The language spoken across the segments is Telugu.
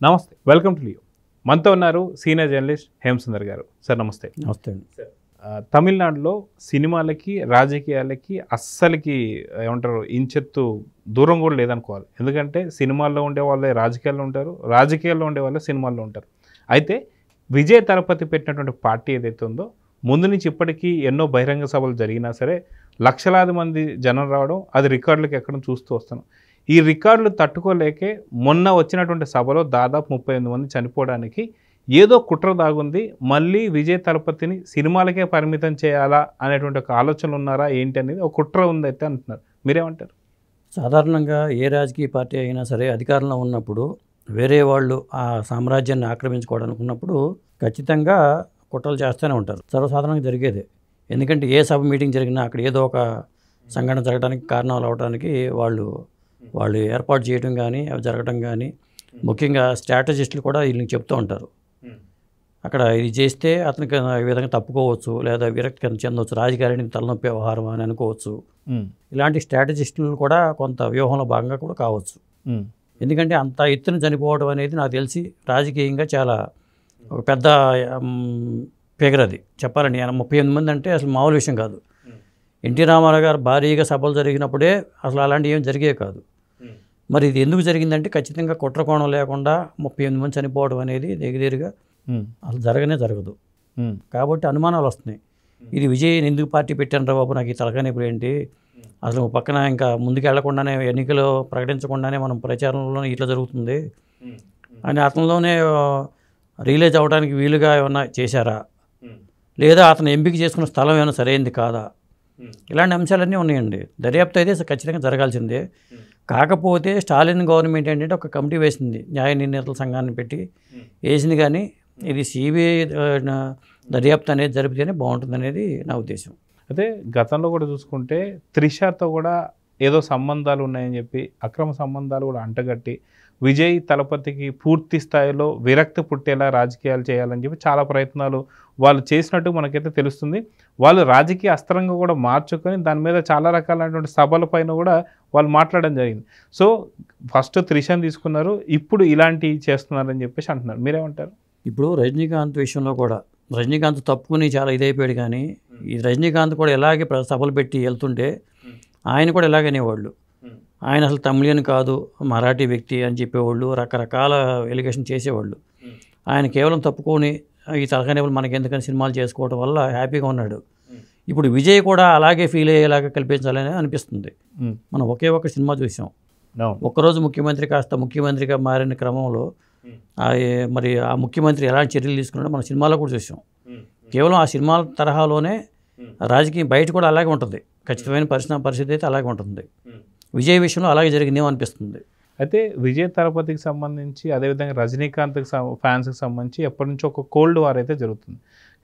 నమస్తే, వెల్కమ్ టు లియో. మనతో ఉన్నారు సీనియర్ జర్నలిస్ట్ హేమసుందర్ గారు. సార్ నమస్తే. నమస్తే అండి. తమిళనాడులో సినిమాలకి రాజకీయాలకి అస్సలకి ఏమంటారు ఇంచెత్తు దూరం కూడా లేదనుకోవాలి. ఎందుకంటే సినిమాల్లో ఉండే వాళ్ళే రాజకీయాల్లో ఉంటారు, రాజకీయాల్లో ఉండే వాళ్ళే సినిమాల్లో ఉంటారు. అయితే విజయ్ తలపతి పెట్టినటువంటి పార్టీ ఏదైతే ఉందో ముందు నుంచి ఇప్పటికీ ఎన్నో బహిరంగ సభలు జరిగినా సరే లక్షలాది మంది జనం రావడం, అది రికార్డులకు ఎక్కడం చూస్తూ వస్తున్నాం. ఈ రికార్డులు తట్టుకోలేకే మొన్న వచ్చినటువంటి సభలో దాదాపు 38 మంది చనిపోవడానికి ఏదో కుట్ర దాగుంది. మళ్ళీ విజయ్ తలపతిని సినిమాలకే పరిమితం చేయాలా అనేటువంటి ఒక ఆలోచనలు ఉన్నారా ఏంటి అనేది ఒక కుట్ర ఉందైతే అంటున్నారు. మీరేమంటారు? సాధారణంగా ఏ రాజకీయ పార్టీ అయినా సరే అధికారంలో ఉన్నప్పుడు వేరే వాళ్ళు ఆ సామ్రాజ్యాన్ని ఆక్రమించుకోవడానికి ఉన్నప్పుడు ఖచ్చితంగా కుట్రలు చేస్తూనే ఉంటారు. సర్వసాధారణంగా జరిగేదే. ఎందుకంటే ఏ సభ మీటింగ్ జరిగినా అక్కడ ఏదో ఒక సంఘటన జరగడానికి కారణాలు అవడానికి వాళ్ళు ఏర్పాటు చేయడం కానీ అవి జరగడం కానీ, ముఖ్యంగా స్ట్రాటజిస్టులు కూడా వీళ్ళకి చెప్తూ ఉంటారు. అక్కడ ఇది చేస్తే అతనికి ఈ విధంగా తప్పుకోవచ్చు, లేదా విరక్తి కింద చెందవచ్చు, రాజకీయానికి తలనొప్పి వ్యవహారం అని అనుకోవచ్చు. ఇలాంటి స్ట్రాటజిస్టులు కూడా కొంత వ్యూహంలో భాగంగా కూడా కావచ్చు. ఎందుకంటే అంత ఎత్తున చనిపోవడం అనేది నాకు తెలిసి రాజకీయంగా చాలా ఒక పెద్ద ఫిగర్. అది చెప్పాలండి, 38 మంది అంటే అసలు మామూలు విషయం కాదు. ఎన్టీ రామారావు గారు భారీగా సభలు జరిగినప్పుడే అసలు అలాంటివి ఏం జరిగే కాదు. మరి ఇది ఎందుకు జరిగిందంటే ఖచ్చితంగా కుట్ర కోణం లేకుండా 38 మంది చనిపోవడం అనేది దగ్గరగా అసలు జరగదు. కాబట్టి అనుమానాలు వస్తున్నాయి. ఇది విజయ్ ఎందుకు పార్టీ పెట్టాను రా బాబు, నాకు ఈ తలకానిప్పుడు ఏంటి, అసలు పక్కన ఇంకా ముందుకు వెళ్లకుండానే ఎన్నికలు ప్రకటించకుండానే మనం ప్రచారంలో ఇట్లా జరుగుతుంది అని అతనిలోనే రియలైజ్ అవ్వడానికి వీలుగా ఏమైనా చేశారా, లేదా అతను ఎంపిక చేసుకున్న స్థలం ఏమైనా సరైనది కాదా, ఇలాంటి అంశాలన్నీ ఉన్నాయండి. దర్యాప్తు అయితే ఖచ్చితంగా జరగాల్సిందే. కాకపోతే స్టాలిన్ గవర్నమెంట్ ఏంటంటే ఒక కమిటీ వేసింది, న్యాయ నిర్ణేతల సంఘాన్ని పెట్టి వేసింది. కానీ ఇది సిబిఐ దర్యాప్తు అనేది జరిపితేనే బాగుంటుంది అనేది నా ఉద్దేశం. అయితే గతంలో కూడా చూసుకుంటే త్రిషతో కూడా ఏదో సంబంధాలు ఉన్నాయని చెప్పి అక్రమ సంబంధాలు కూడా అంటగట్టి విజయ్ తలపతికి పూర్తి స్థాయిలో విరక్తి పుట్టేలా రాజకీయాలు చేయాలని చెప్పి చాలా ప్రయత్నాలు వాళ్ళు చేసినట్టు మనకైతే తెలుస్తుంది. వాళ్ళు రాజకీయ అస్త్రంగా కూడా మార్చుకొని దాని మీద చాలా రకాలైనటువంటి సభల పైన కూడా వాళ్ళు మాట్లాడడం జరిగింది. సో ఫస్ట్ త్రిషని తీసుకున్నారు, ఇప్పుడు ఇలాంటివి చేస్తున్నారని చెప్పేసి అంటున్నారు. మీరేమంటారు? ఇప్పుడు రజనీకాంత్ విషయంలో కూడా రజనీకాంత్ తప్పుకుని చాలా ఇదైపోయాడు. కానీ ఈ రజనీకాంత్ కూడా ఇలాగే సభలు పెట్టి వెళ్తుంటే ఆయన కూడా ఇలాగనేవాళ్ళు. ఆయన అసలు తమిళియన్ కాదు, మరాఠీ వ్యక్తి అని చెప్పేవాళ్ళు, రకరకాల ఎలిగేషన్ చేసేవాళ్ళు. ఆయన కేవలం తప్పుకొని ఈ తలకానేవులు మనకి ఎందుకని సినిమాలు చేసుకోవడం వల్ల హ్యాపీగా ఉన్నాడు. ఇప్పుడు విజయ్ కూడా అలాగే ఫీల్ అయ్యేలాగా కల్పించాలని అనిపిస్తుంది. మనం ఒకే ఒక సినిమా చూసాం. ఒక్కరోజు ముఖ్యమంత్రి కాస్త ముఖ్యమంత్రిగా మారిన క్రమంలో మరి ఆ ముఖ్యమంత్రి ఎలాంటి చర్యలు తీసుకున్నాడో మన సినిమాలో కూడా చూసాం. కేవలం ఆ సినిమాల తరహాలోనే రాజకీయం బయట కూడా అలాగే ఉంటుంది. ఖచ్చితమైన పరిస్థితి అయితే అలాగే ఉంటుంది. విజయ్ విషయంలో అలాగే జరిగిందేమో అనిపిస్తుంది. అయితే విజయ్ తలపతికి సంబంధించి అదేవిధంగా రజనీకాంత్కి ఫ్యాన్స్కి సంబంధించి ఎప్పటి నుంచో ఒక కోల్డ్ వార్ అయితే జరుగుతుంది.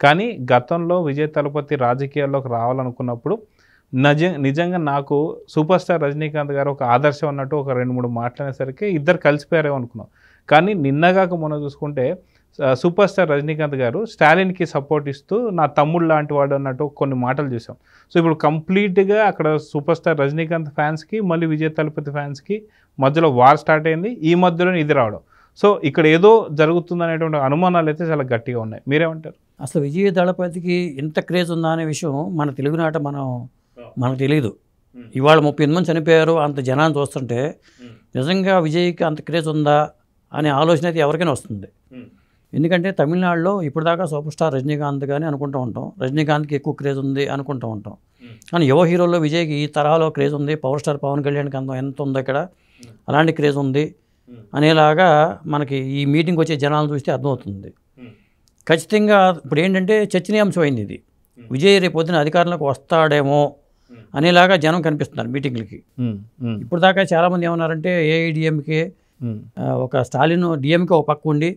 కానీ గతంలో విజయ్ తలపతి రాజకీయాల్లోకి రావాలనుకున్నప్పుడు నిజంగా నాకు సూపర్ స్టార్ రజనీకాంత్ గారు ఒక ఆదర్శం అన్నట్టు ఒక 2-3 మాట్లాడేసరికి ఇద్దరు కలిసిపోయారేమో అనుకున్నాం. కానీ నిన్నగాక మొన్న చూసుకుంటే సూపర్ స్టార్ రజనీకాంత్ గారు స్టాలిన్కి సపోర్ట్ ఇస్తూ నా తమ్ముడు లాంటి వాడు అన్నట్టు కొన్ని మాటలు చూసాం. సో ఇప్పుడు కంప్లీట్గా అక్కడ సూపర్ స్టార్ రజనీకాంత్ ఫ్యాన్స్కి మళ్ళీ విజయ్ తలపతి ఫ్యాన్స్కి మధ్యలో వార్ స్టార్ట్ అయింది. ఈ మధ్యలో ఇది రావడం, సో ఇక్కడ ఏదో జరుగుతుందనేటువంటి అనుమానాలు అయితే చాలా గట్టిగా ఉన్నాయి. మీరేమంటారు? అసలు విజయ్ దళపతికి ఎంత క్రేజ్ ఉందా అనే విషయం మన తెలుగునాట మనకు తెలియదు. ఇవాళ 38 మంది చనిపోయారు, అంత జనాన్ని చూస్తుంటే నిజంగా విజయ్కి అంత క్రేజ్ ఉందా అనే ఆలోచన అయితే ఎవరికైనా వస్తుంది. ఎందుకంటే తమిళనాడులో ఇప్పుడు దాకా సూపర్ స్టార్ రజనీకాంత్ కానీ అనుకుంటూ ఉంటాం, రజనీకాంత్కి ఎక్కువ క్రేజ్ ఉంది అనుకుంటూ ఉంటాం. కానీ యువ హీరోల్లో విజయ్కి ఈ తరహాలో క్రేజ్ ఉంది, పవర్ స్టార్ పవన్ కళ్యాణ్కి ఎంత ఉంది ఇక్కడ అలాంటి క్రేజ్ ఉంది అనేలాగా మనకి ఈ మీటింగ్కి వచ్చే జనాలను చూస్తే అర్థమవుతుంది. ఖచ్చితంగా ఇప్పుడు ఏంటంటే చర్చనీయాంశం అయింది ఇది. విజయ్ రేపు పొద్దున అధికారంలోకి వస్తాడేమో అనేలాగా జనం కనిపిస్తున్నారు మీటింగ్లకి. ఇప్పుడు దాకా చాలామంది ఏమన్నారంటే ఏఐడిఎంకే ఒక స్టాలిన్ డిఎంకే ఒక పక్క ఉండి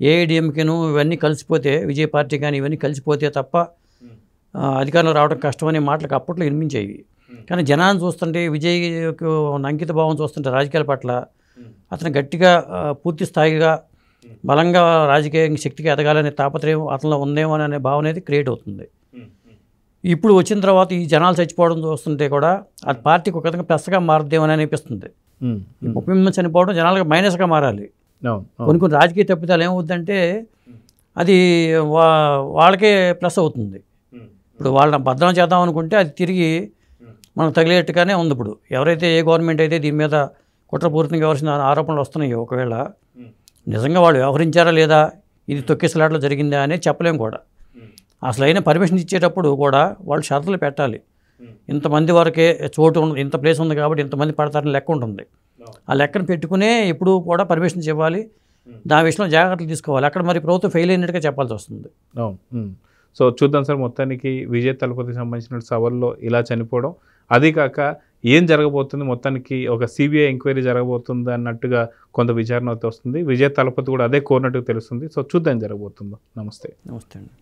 ఏఐడిఎంకేను ఇవన్నీ కలిసిపోతే విజయ్ పార్టీ కానీ ఇవన్నీ కలిసిపోతే తప్ప అధికారంలో రావడం కష్టమనే మాటలకు అప్పట్లో వినిపించేవి. కానీ జనాన్ని చూస్తుంటే విజయ్కు అంకిత భావం చూస్తుంటే రాజకీయాల పట్ల అతను గట్టిగా పూర్తి స్థాయిగా బలంగా రాజకీయ శక్తికి ఎదగాలనే తాపత్రయం అతనిలో ఉందేమో అనే భావన అనేది క్రియేట్ అవుతుంది. ఇప్పుడు వచ్చిన తర్వాత ఈ జనాలు చచ్చిపోవడం చూస్తుంటే కూడా అది పార్టీకి ఒక విధంగా ప్లస్గా మారుద్దేమని అనిపిస్తుంది. 30 మంది చనిపోవడం జనాలుగా మైనస్గా మారాలి. కొన్ని కొన్ని రాజకీయ తప్పిదాలు ఏమవుతుందంటే అది వాళ్ళకే ప్లస్ అవుతుంది. ఇప్పుడు వాళ్ళని భద్రం చేద్దాం అనుకుంటే అది తిరిగి మనకు తగిలేట్టుగానే ఉంది. ఇప్పుడు ఎవరైతే ఏ గవర్నమెంట్ అయితే దీని మీద కుట్రపూరితంగా వ్యవహరించిన ఆరోపణలు వస్తున్నాయో, ఒకవేళ నిజంగా వాళ్ళు వ్యవహరించారా లేదా, ఇది తొక్కిసలాట్లో జరిగిందా అనేది చెప్పలేం కూడా. అసలు అయినా పర్మిషన్ ఇచ్చేటప్పుడు కూడా వాళ్ళు షరతులు పెట్టాలి. ఇంతమంది వరకే చోటు ఇంత ప్లేస్ ఉంది కాబట్టి ఇంతమంది పడతారని లెక్క ఉంటుంది. ఆ లెక్కను పెట్టుకునే ఎప్పుడు కూడా పర్మిషన్స్ ఇవ్వాలి. దాని విషయంలో జాగ్రత్తలు తీసుకోవాలి. అక్కడ మరి ప్రభుత్వం ఫెయిల్ అయినట్టుగా చెప్పాల్సి వస్తుంది. సో చూద్దాం సార్, మొత్తానికి విజయ్ తలపతికి సంబంధించిన సభల్లో ఇలా చనిపోవడం, అది కాక ఏం జరగబోతుంది, మొత్తానికి ఒక సిబిఐ ఎంక్వైరీ జరగబోతుంది అన్నట్టుగా కొంత విచారణ అయితే వస్తుంది. విజయ్ తలపతి కూడా అదే కోరినట్టుగా తెలుస్తుంది. సో చూద్దాం జరగబోతుందో. నమస్తే. నమస్తే అండి.